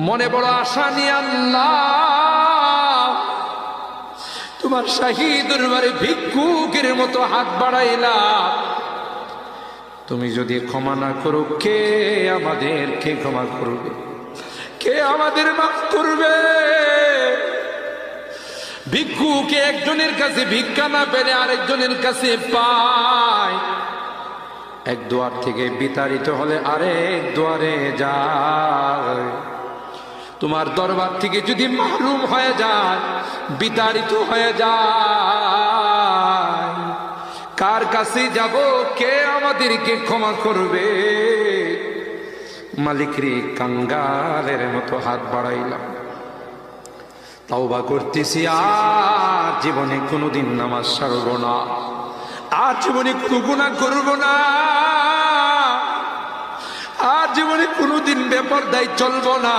মনে বড় আশা নিয়ে আল্লাহ তোমার শাহী দরবারে ভিক্ষুকের মতো হাত বাড়াইলাম। তুমি যদি ক্ষমা না করো, কে আমাদেরকে ক্ষমা করবে? কে আমাদের মাফ করবে? ভিক্ষুকে একজনের কাছে ভিক্ষা না পেলে আরেকজনের কাছে পায়। এক দুয়ার থেকে বিতাড়িত হলে আরেক দুয়ারে যায়। তোমার দরবার থেকে যদি মাহরুম হয়ে যায়, বিতাড়িত হয়ে যায়, কার কাছে যাব? কে আমাদেরকে ক্ষমা করবে? মালিক রে, কাঙ্গালের মতো হাত বাড়াইলাম, তাওবা করতেছি, আর জীবনে কোনোদিন নামাজ ছাড়ব না, আর জীবনে কোনো গুনাহ করব না, আর জীবনে কোনোদিন বেপরদায় চলব না।